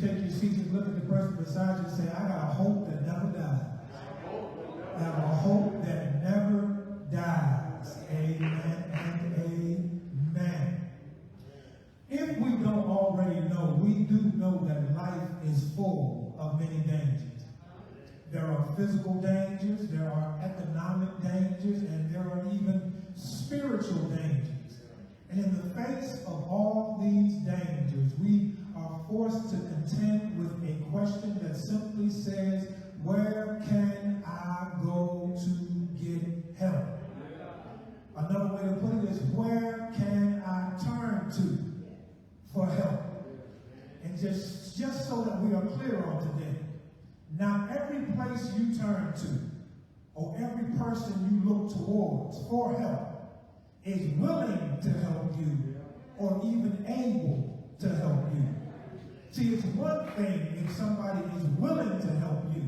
take your seats and look at the person beside you and say, I got a hope that never dies. I have a hope that never dies. Amen and amen. If we don't already know, we do know that life is full of many dangers. There are physical dangers, there are economic dangers, and there are even spiritual dangers. And in the face of all these dangers, we are forced to contend with a question that simply says, where can I go to get help? Another way to put it is, where can I turn to for help? And just so that we are clear on today, not every place you turn to or every person you look towards for help is willing to help you or even able to help you. See, it's one thing if somebody is willing to help you,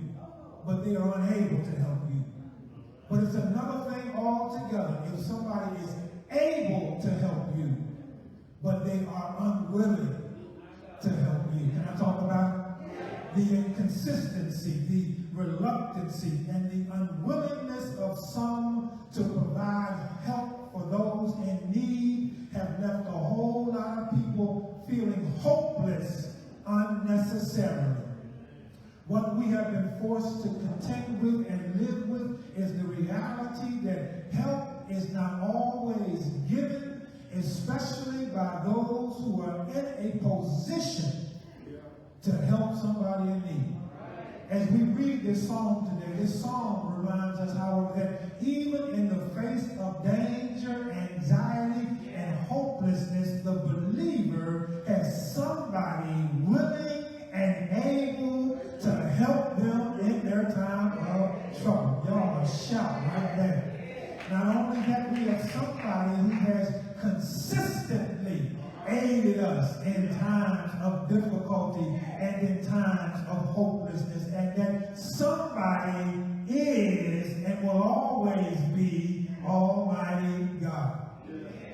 but they are unable to help you. But it's another thing altogether if somebody is able to help you, but they are unwilling to help you. Can I talk about the inconsistency, the reluctancy, and the unwillingness of some to provide help for those in need have left a whole lot of people feeling hopeless unnecessarily. What we have been forced to contend with and live with is the reality that help is not always given, especially by those who are in a position to help somebody in need. As we read this psalm today, this psalm reminds us, however, that even in the face of danger, anxiety, and hopelessness, the believer has somebody willing and able to help them in their time of trouble. Y'all shout right there. Not only that, we have somebody who has consistently aided us in times of difficulty and in times of hopelessness, and that somebody is and will always be Almighty God.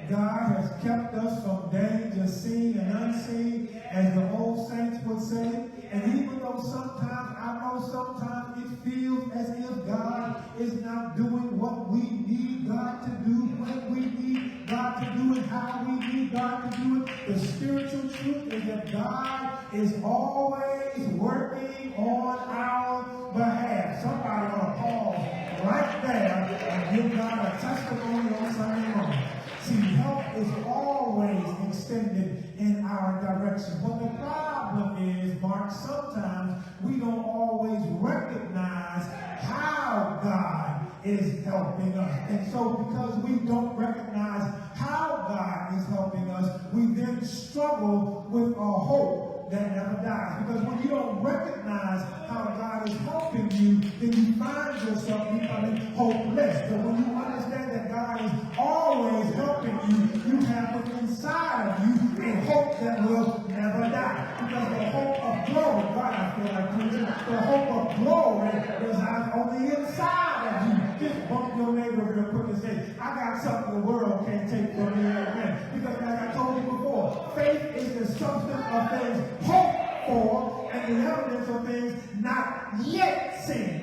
God has kept us from danger seen and unseen, as the old saints would say. And even though sometimes, I know sometimes it feels as if God is not doing what we need God to do, when we need God to do it, how we need God to do it, the spiritual truth is that God is always working on our behalf. Somebody ought to pause right there and give God a testimony on Sunday morning. See, help is always extended in our direction. But the problem is, Mark, sometimes we don't always recognize how God is helping us. And so because we don't recognize how God is helping us, we then struggle with a hope that never dies. Because when you don't recognize how God is helping you, then you find yourself becoming hopeless. But when you understand that God is always helping you, you have within inside of you a hope that will never die. Because the hope of glory, God, I feel like preaching, the hope of glory resides on the inside of you. Just bump your neighbor real quick and say, I got something the world can't take from me. Amen. Because like I told you before, faith is the substance of things hoped for and the evidence of things not yet seen.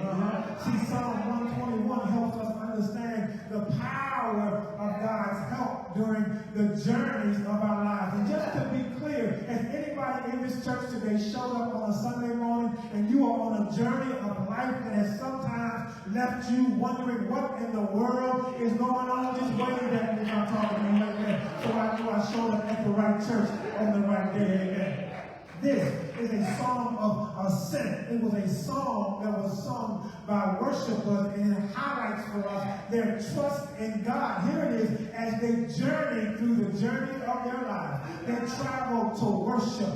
See, Psalm 121 helps us understand the power of God's help during the journeys of our lives. And just to be clear, has anybody in this church today showed up on a Sunday morning and you are on a journey of life that has sometimes left you wondering what in the world is going on? Just wave at me if I'm talking to you like that, so I knew I showed up at the right church on the right day. Amen. This is a song of ascent. It was a song that was sung by worshipers, and it highlights for us their trust in God. Here it is, as they journey through the journey of their lives. They traveled to worship,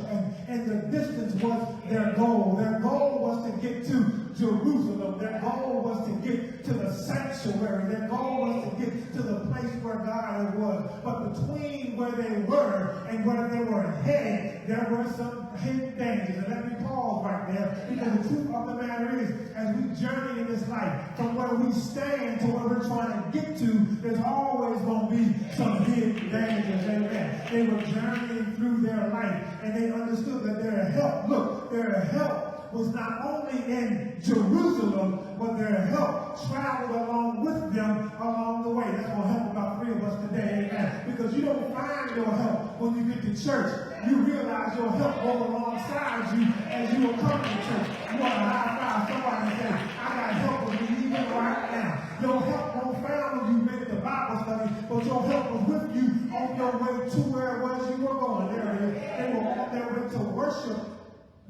and the distance was their goal. Their goal was to get to Jerusalem. Their goal was to get to the sanctuary. Their goal was to get to the place where God was. But between where they were and where they were headed, there were some hidden dangers. And let me pause right there, because the truth of the matter is, as we journey in this life, from where we stand to where we're trying to get to, there's always going to be some hidden dangers. Amen. They were journeying through their life, and they understood that their help, look, their their help was not only in Jerusalem, but their help traveled along with them along the way. That's going to help about 3 of us today, amen. Because you don't find your help when you get to church. You realize your help goes alongside you as you are coming to church. You want to high five somebody and say, I got help with me even right now. Your help won't found when you make the Bible study, but your help was with you on your way to where it was you were going. There it is. They were on their way to worship,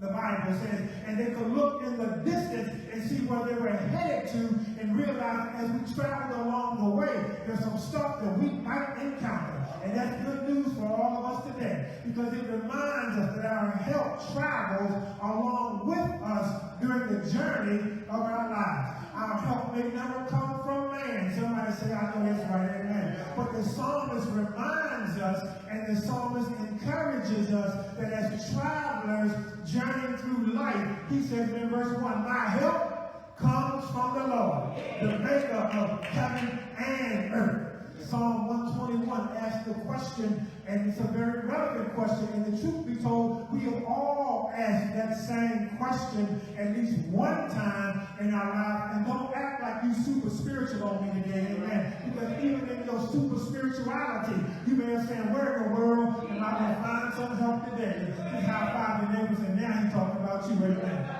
the Bible says, and they could look in the distance and see where they were headed to and realize as we traveled along the way, there's some stuff that we might encounter. And that's good news for all of us today, because it reminds us that our help travels along with us during the journey of our lives. Our help may never come from man. Somebody say, I know that's right, amen. But the psalmist reminds us, and the psalmist encourages us that as travelers journeying through life, he says in verse 1, my help comes from the Lord, the maker of heaven and earth. Psalm 121 asks the question, and it's a very relevant question, and the truth be told, we have all asked that same question at least one time in our life, and don't act like you super spiritual on me today, amen, because even in your super spirituality, you may have said, where in the world am I going to find some help today? He high five your neighbors, and now he's talking about you, amen.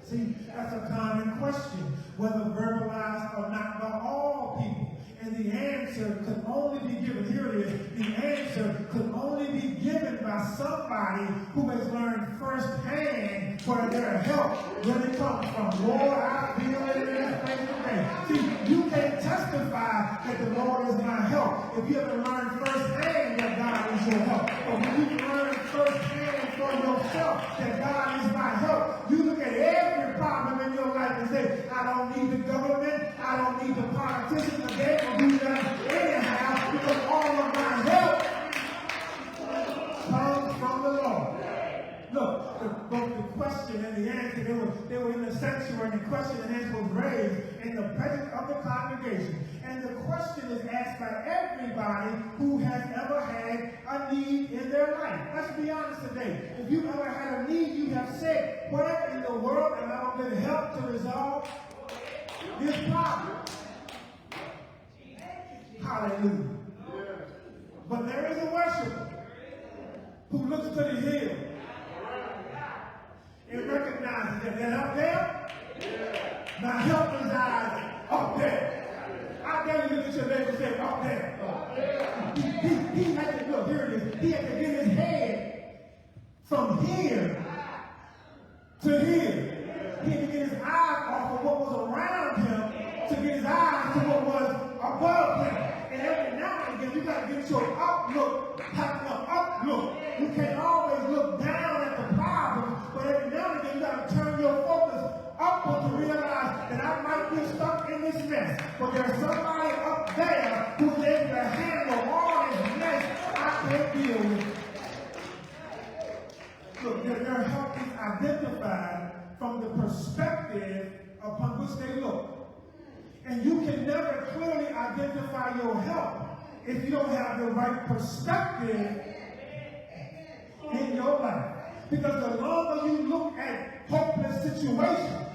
See, that's a common question, whether verbalized or not by all people. And the answer could only be given, here it is, the answer could only be given by somebody who has learned firsthand where their help really comes from. Lord, I feel it in this place today. See, you can't testify that the Lord is my help if you haven't learned firsthand that God is your help. But when you learn firsthand for yourself that God is my help, you look at every problem in your life and say, I don't need the government, I don't need the politicians, the they will do that anyhow, because all of my help comes from the Lord. Look, both the question and the answer, they were in the sanctuary, and the question and answer was raised in the presence of the congregation. And the question is asked by everybody who has ever had a need in their life. Let's be honest today. If you've ever had a need, you have said, where in the world am I going to get help to resolve this problem? Hallelujah. But there is a worshiper who looks to the hill and recognizes that up there, my help resides up there. I dare you look at your neighbor and say, up there. He had to, look, here it is. He had to get his head from here to here. He had to get his eyes off of what was around him to get his eyes to what was above him. And every now and again, you got to get your outlook, having an outlook. You can't always look down at the problem, but every now and again, you got to turn your focus upward to realize that I might be stuck in this mess, but there's somebody up there who's able to handle all this mess I can't deal with. Look, their help is identified from the perspective upon which they look. And you can never clearly identify your help if you don't have the right perspective in your life. Because the longer you look at hopeless situations,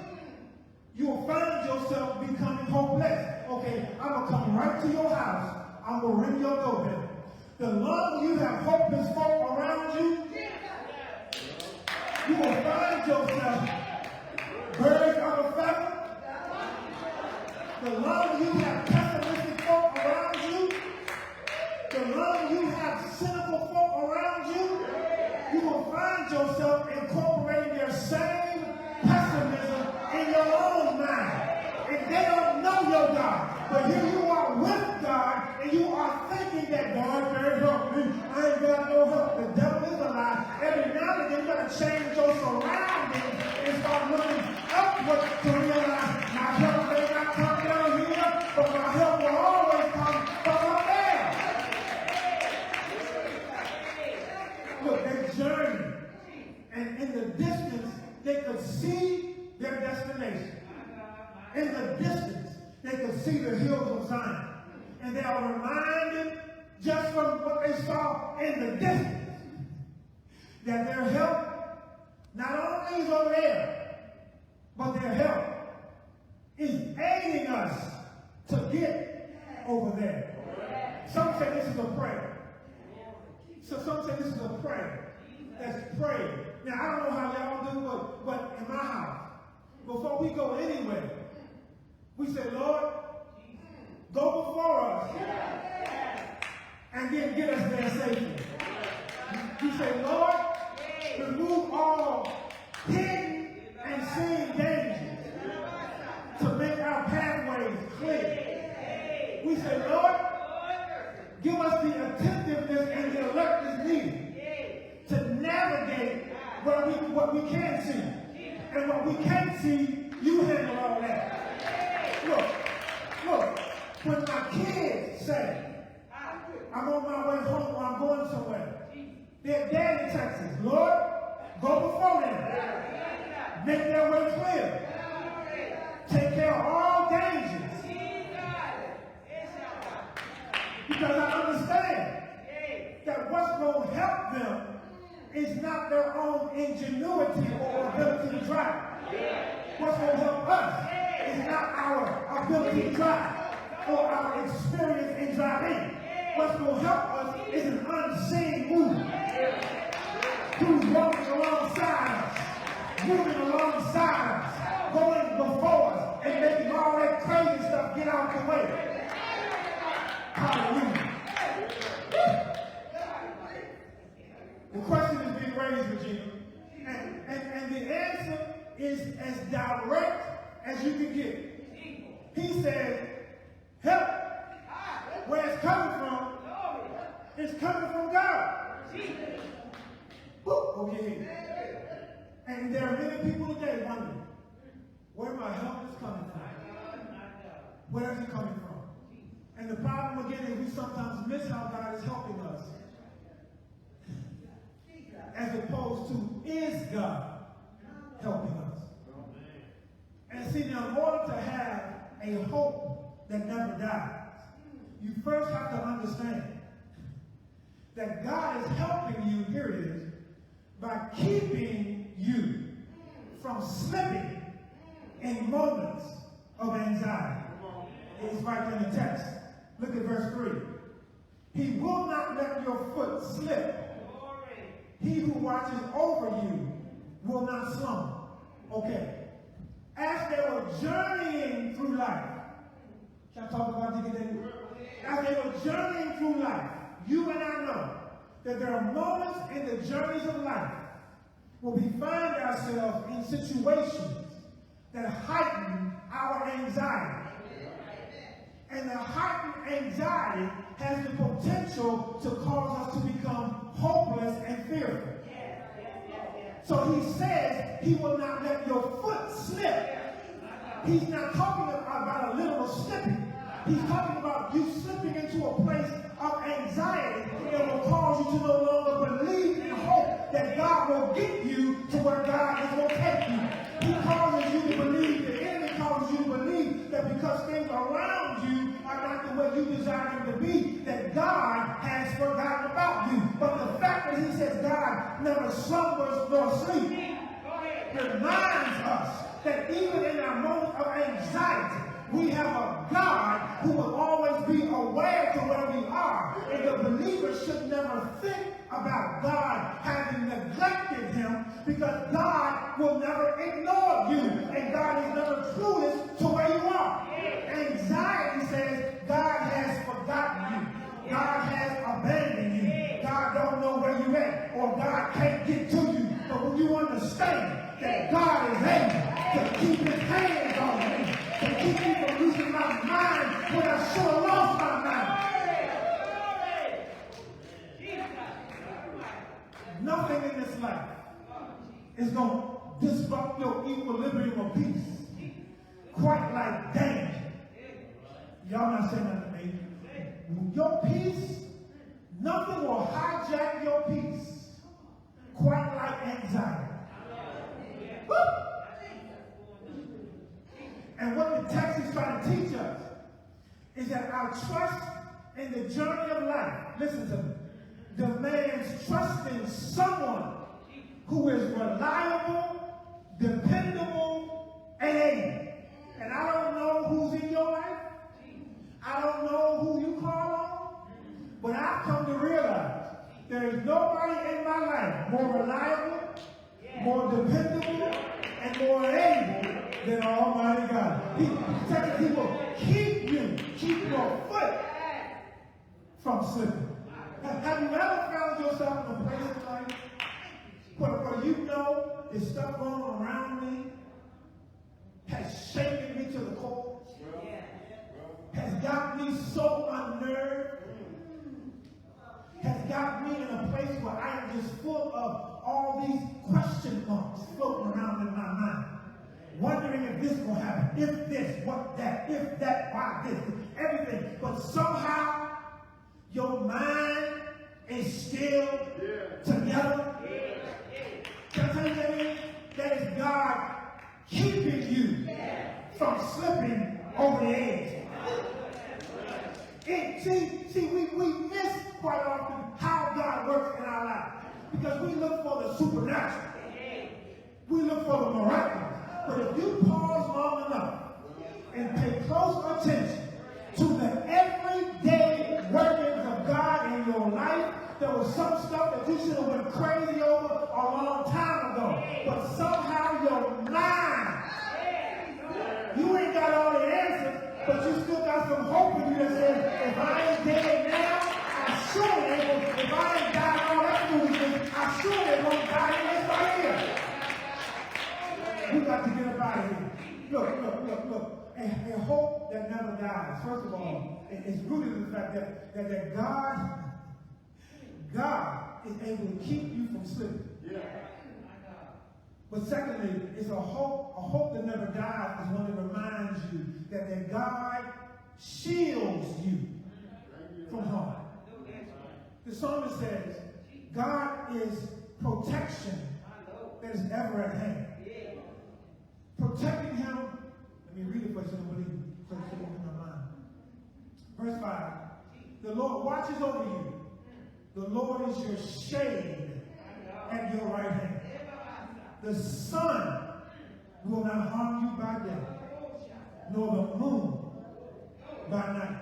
you'll find yourself becoming hopeless. Okay, I'm going to come right to your house. I'm going to ring your doorbell. The longer you have hopeless folk around you, you will find yourself birds of a feather. The longer you have pessimistic folk around you, the longer you have cynical folk around you, you will find yourself incorporating their same pessimism in your own mind. And they don't know your God. But here you are with God, and you are thinking that God can't help me. I ain't got no help. The devil is a lie. Every now and then you got to change your surroundings and start looking upward to realize my help may not come down here, but my help will always come from up there. Look, they journeyed, and in the distance, they could see their destination. In the distance, they could see the hills of Zion. And they are reminded, just from what they saw in the distance, that their help not only is over there, but their help is aiding us to get over there. Some say this is a prayer. So some say this is a prayer. That's prayer. Now, I don't know how y'all do, but in my house, before we go anywhere, we say, Lord, go before us and then get us there safely. You say, Lord, remove all hidden and seen dangers to make our pathways clear. We say, Lord, give us the attentiveness and the alertness needed to navigate what we can see. And what we can't see, you handle all that. Look, when my kids say, I'm on my way home or I'm going somewhere, their dad in Texas, Lord, go before them. Make their way clear. Take care of all dangers. Because I understand that what's going to help them is not their own ingenuity or ability to drive. What's going to help us is not our ability to drive or our experience in driving. What's going to help us is an unseen movement. Who's walking alongside us, moving alongside us, going before us, and making all that crazy stuff get out the way. Hallelujah. The question is being raised, Regina, and the answer is as direct as you can get. He said, help. Where it's coming from, it's coming from God. Oh, yeah. And there are many people today wondering where my help is coming from. Where is it coming from? And the problem again is we sometimes miss how God is helping us, as opposed to is God helping us. And see, now in order to have a hope that never dies, you first have to understand that God is helping you, here it is, by keeping you from slipping in moments of anxiety. It's right there in the text. Look at verse 3. He will not let your foot slip. He who watches over you will not slumber. Okay. As they were journeying through life, shall I talk about it again? As they were journeying through life, you and I know that there are moments in the journeys of life where we find ourselves in situations that heighten our anxiety. And the heightened anxiety has the potential to cause us to become hopeless and fearful. So he says he will not let your foot slip. He's not talking about a literal slipping. He's talking about you slipping into a place of anxiety that will cause you to no longer believe and hope that God will get you to where God is going to take you. He causes you to believe, the enemy causes you to believe that because things around you are not the way you desire them to be, that God has forgotten about you. But the fact that he says God never slumbers nor sleeps reminds us that even in our moments of anxiety, we have a God who will always be aware to where we are. And the believer should never think about God having neglected him, because God will never ignore you. And God is never clueless to where you are. Anxiety says God has forgotten you. God has abandoned you. God don't know where you're at. Or God can't get to you. But when you understand that God is able to keep his hands on me, to keep me from losing my mind when I should have lost my mind. Nothing in this life is going to disrupt your equilibrium of peace quite like danger. Y'all not saying nothing to me. Your peace, nothing will hijack your peace quite like anxiety. Woo! And what the text is trying to teach us is that our trust in the journey of life, listen to me, demands trusting someone who is reliable, dependable, and able. And I don't know who's in your life. I don't know who you call on. But I've come to realize there is nobody in my life more reliable, more dependable, and more able than Almighty God. He will keep your foot from slipping. Have you ever found yourself in a place in life where you know there's stuff going on around me has shaken me to the core, has got me so unnerved, has got me in a place where I am just full of all these question marks floating around in my mind, wondering if this will happen, if this, what that, if that, why this, everything. But somehow your mind is still together. Can I tell you that? That is God keeping you from slipping over the edge. See, we miss quite often how God works in our lives because we look for the supernatural. We look for the miraculous. But if you pause long enough and pay close attention to the everyday workings of God in your life, there was some stuff that you should have went crazy over a long time ago. But somehow your mind, you ain't got all the answers, but you still got some hope in you that says, if I ain't dead now, I'm sure they will. If I ain't died all that foolishness, I'm sure they won't die in this right here. We got to get up out of here. Look. A hope that never dies. First of all, it's rooted in the fact that God is able to keep you from slipping. But secondly, it's a hope that never dies is one that reminds you that God shields you from harm. The psalmist says, God is protection that is ever at hand. Protecting him, let me read it for you so you believe it, so it won't be my mind. Verse 5, the Lord watches over you. The Lord is your shade at your right hand. The sun will not harm you by day, nor the moon by night.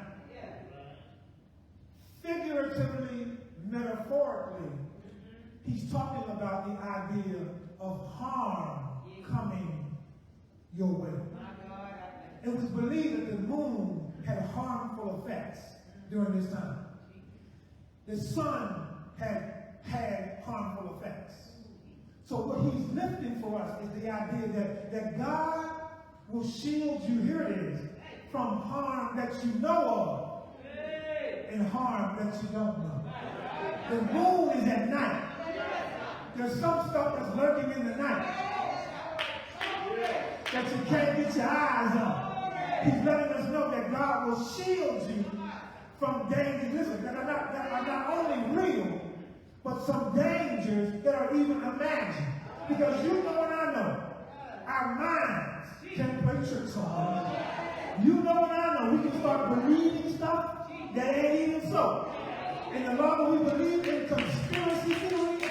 Figuratively, metaphorically, he's talking about the idea of harm coming your way. It was believed that the moon had harmful effects during this time. The sun had harmful effects. So what he's lifting for us is the idea that God will shield you, here it is, from harm that you know of and harm that you don't know. The moon is at night. There's some stuff that's lurking in the night that you can't get your eyes on. He's letting us know that God will shield you from dangers. Listen, that are not only real, but some dangers that are even imagined. Because you know and I know, our minds can play tricks on us. You know and I know, we can start believing stuff that ain't even so. And the longer we believe in conspiracy theories,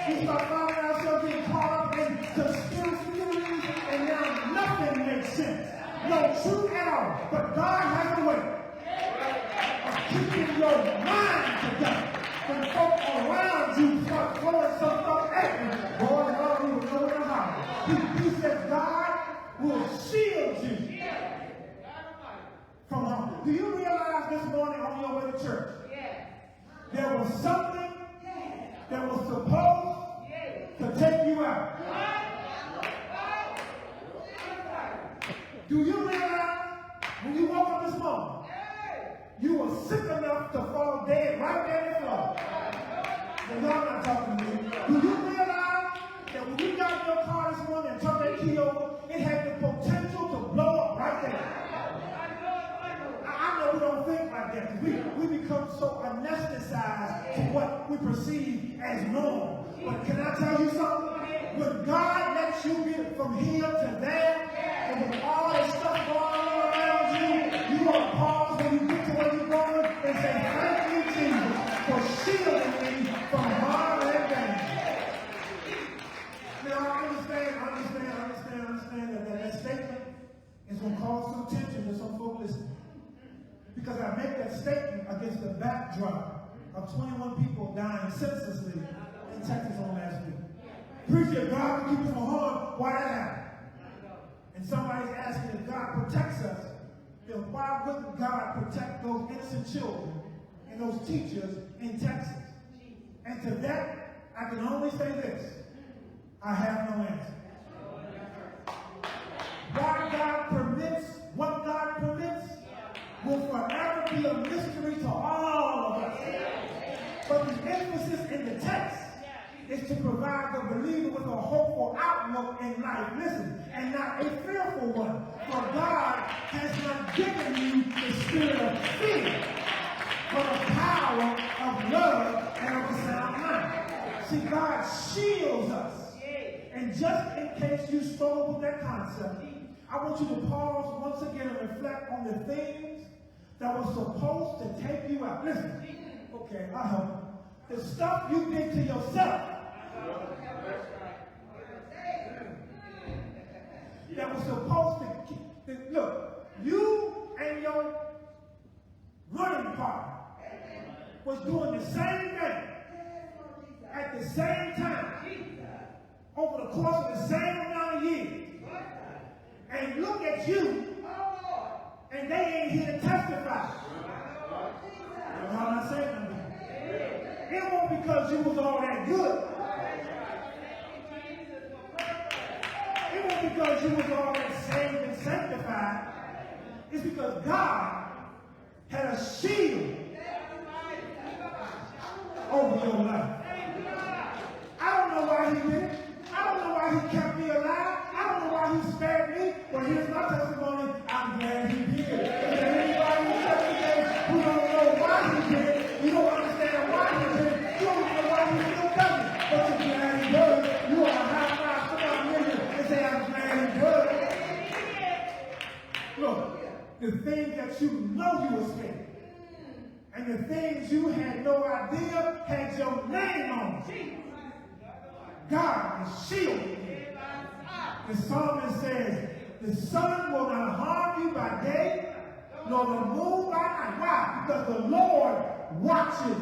we start finding ourselves getting caught up in conspiracy theories, and now nothing makes sense. No truth at all. But God has a way of keeping your mind together. When folk around you start throwing some stuff at you, boy, God, we will know in the house. He says God will shield you from harm. Do you realize this morning on your way to church, there was something that was supposed to take you out? Do you realize when you woke up this morning, you were sick enough to fall dead right there in the floor? And y'all not talking to me. Do you realize that when you got in your car this morning and turned that key over, it had the potential to blow up right there? I know we don't think like that. We become so anesthetized to what we perceive as normal. But can I tell you something? When God lets you get from here to there, and with all this stuff going on around you, you want to pause when you get to where you're going and say, thank you, Jesus, for shielding me from harm and danger. backdrop of 21 people dying senselessly in Texas on last week. Appreciate God to keep us from harm. Why that happened? And somebody's asking if God protects us, then why wouldn't God protect those innocent children and those teachers in Texas? And to that, I can only say this. I have no answer. Why God permits what God permits will forever be a mystery to all of us. But the emphasis in the text is to provide the believer with a hopeful outlook in life. Listen, and not a fearful one. For God has not given you the spirit of fear, but of power, of love, and of a sound mind. See, God shields us. And just in case you struggle with that concept, I want you to pause once again and reflect on the things that were supposed to take you out. Listen, okay, I'll help you. The stuff you did to yourself that was supposed to keep, look, you and your running partner was doing the same thing at the same time over the course of the same amount of years. And look at you, and they ain't here to testify. I'm not saying anything. It wasn't because you was all that good. It wasn't because you was all that saved and sanctified. It's because God had a shield over your life. I don't know why he did it. I don't know why he kept me alive. I don't know why he spared me. But here's my testimony. I'm glad he did. Is there anybody in church today who don't know why he did it? You don't understand why he did it. You don't know why he still does it. But you're glad he does it. You want to high five somebody in here and say, I'm glad he does it. Look, the things that you know you escaped, and the things you had no idea had your name on it. God is shielding you. The psalmist says, the sun will not harm you by day, nor the moon by night. Why? Because the Lord watches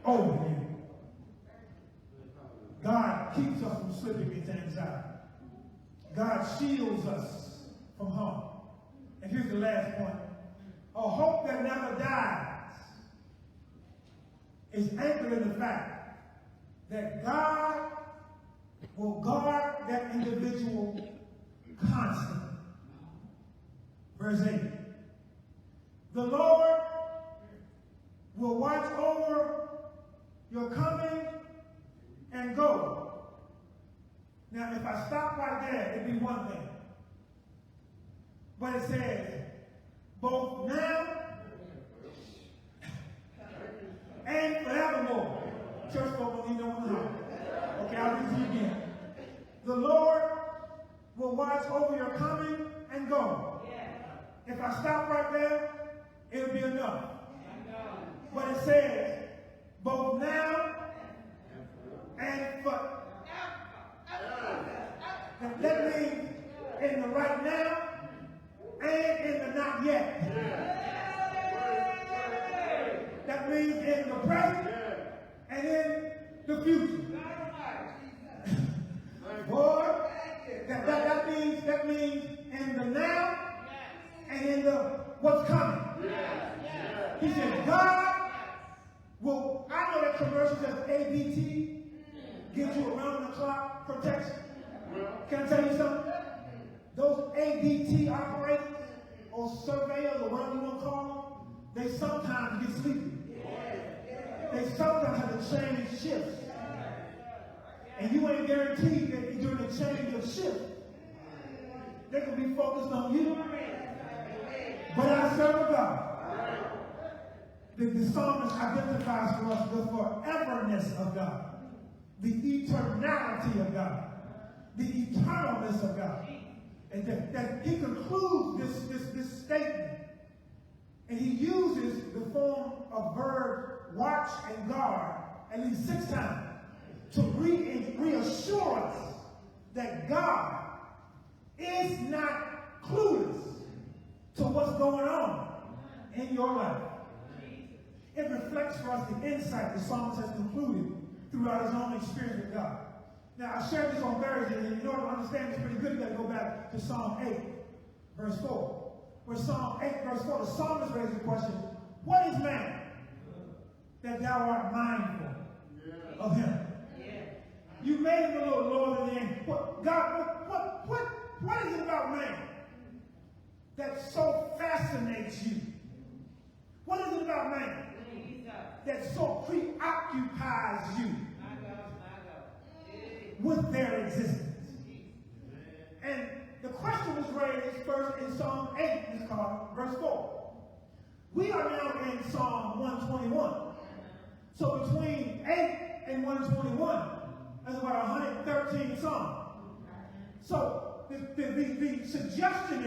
over you. God keeps us from slipping into anxiety. God shields us from harm. And here's the last point. A hope that never dies is anchored in the fact that God will guard that individual constantly. Verse 8. The Lord will watch over your coming and go. Now, if I stop right there, it'd be one thing. But it says, both now and forevermore. Church folk don't need no one home. Okay, I'll read it to you again. The Lord will watch over your coming and go. If I stop right there, it'll be enough. But it says, both now and forever. That means in the right now and in the not yet. That means in the present and in the future. Boy, that means in the now and in the what's coming. He said, God will, I know that commercial says ADT gives you around the clock protection. Can I tell you something? Those ADT operators or surveyors or whatever you want to call them, they sometimes get sleepy. They sometimes have to change shifts. And you ain't guaranteed that during the change of shift, they can be focused on you. But I serve a God. The psalmist identifies for us the foreverness of God, the eternality of God, the eternalness of God. And that he concludes this statement, and he uses the form of verb watch and guard at least 6 times to reassure us that God is not clueless to what's going on in your life. It reflects for us the insight the psalmist has concluded throughout his own experience with God. Now, I shared this on Thursday, and in order to understand this pretty good, you got to go back to Psalm 8, verse 4. Where Psalm 8, verse 4, the psalmist raises the question, what is man that thou art mindful of him? You made him a little lower than the angels. God, what is it about man that so fascinates you? What is it about man that so preoccupies you with their existence? And the question was raised first in Psalm 8, it's called, verse 4. We are now in Psalm 121. So between 8 and 121, that's about 113 Psalms. So the suggestion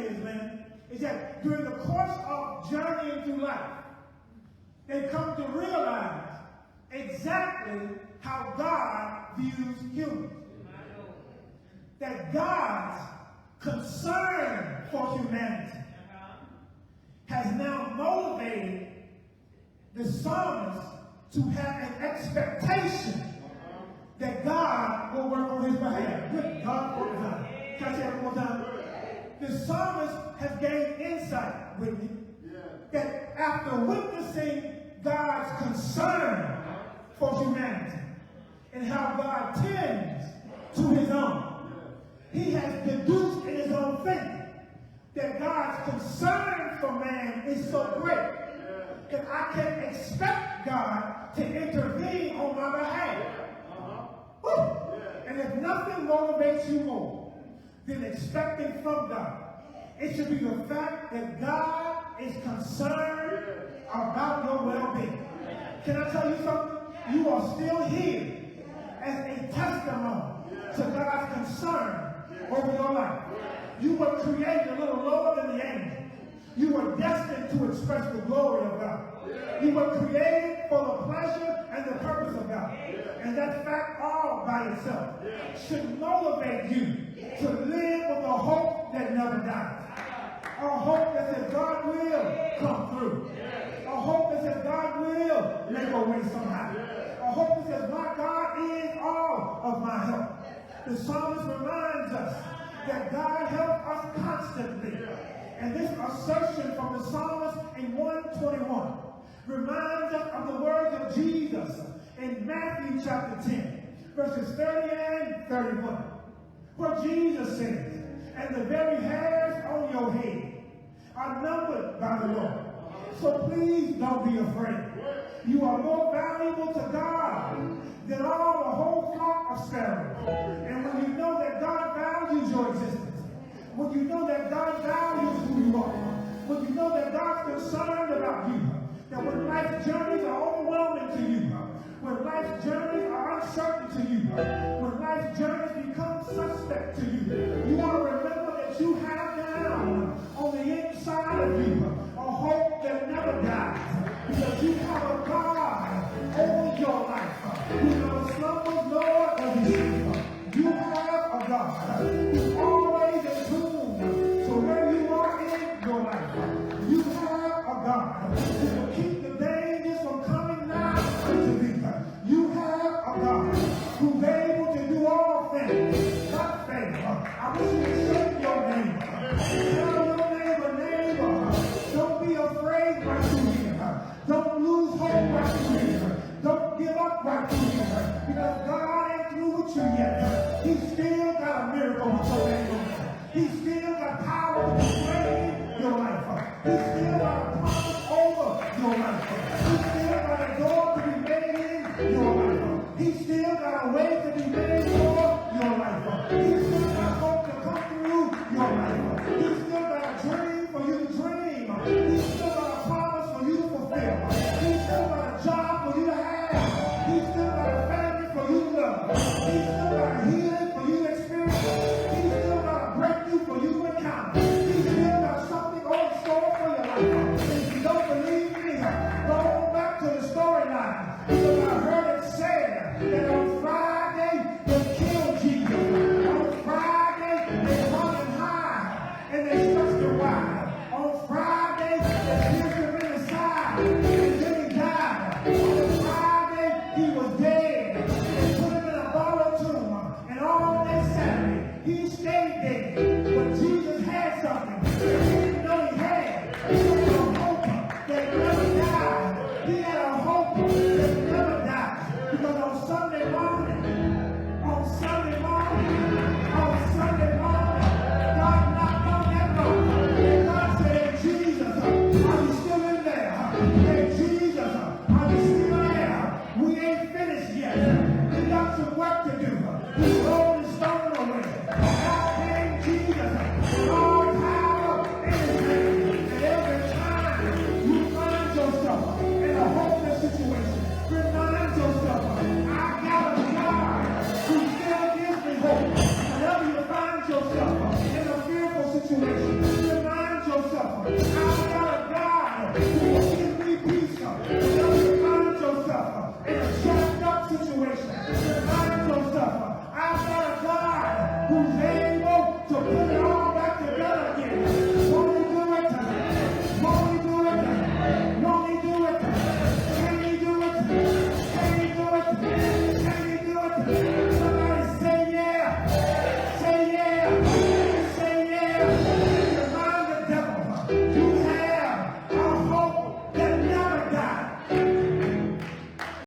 is that during the course of journeying through life, they come to realize exactly how God views humans. That God's concern for humanity has now motivated the psalmist to have an expectation that God will work on his behalf. Good God, for time. Can I say that one more time? The psalmist has gained insight with me that after witnessing God's concern for humanity and how God tends to his own, he has deduced in his own thinking that God's concern for man is so great that I can expect God to intervene on my behalf. And if nothing motivates you more than expecting from God, it should be the fact that God is concerned about your well-being. Can I tell you something? You are still here as a testimony to God's concern over your life. You were created a little lower than the angels. You were destined to express the glory of God. You were created for the pleasure and the purpose of God. And that fact all by itself should motivate you to live with a hope that never dies. A hope that says God will come through. A hope that says God will make a way somehow. A hope that says my God is all of my help. The psalmist reminds us that God helps us constantly. And this assertion from the psalmist in 121 reminds us of the words of Jesus in Matthew chapter 10, verses 30 and 31, where Jesus says, and the very hairs on your head are numbered by the Lord. So please don't be afraid. You are more valuable to God than all the whole flock of sparrows. And when you know that God values your existence, when you know that God values who you are, when you know that God's concerned about you, that when life's journeys are overwhelming to you, when life's journeys are uncertain to you, when life's journeys become suspect to you, you want to remember that you have down on the inside of you a hope that never dies, because you have a God over your life who never slumbers nor does he sleep. You have a God who's always in tune to where you are in your life. You have a God who will keep the dangers from coming nigh unto thee. You have a God who's able to do all things. Not fail. I wish you could shake your neighbor. Tell your neighbor, don't be afraid right through here. Don't lose hope right through here. Don't give up right through here. Because God ain't through with you yet. He's still got a miracle with your name on it. He's still got power to save your life. He's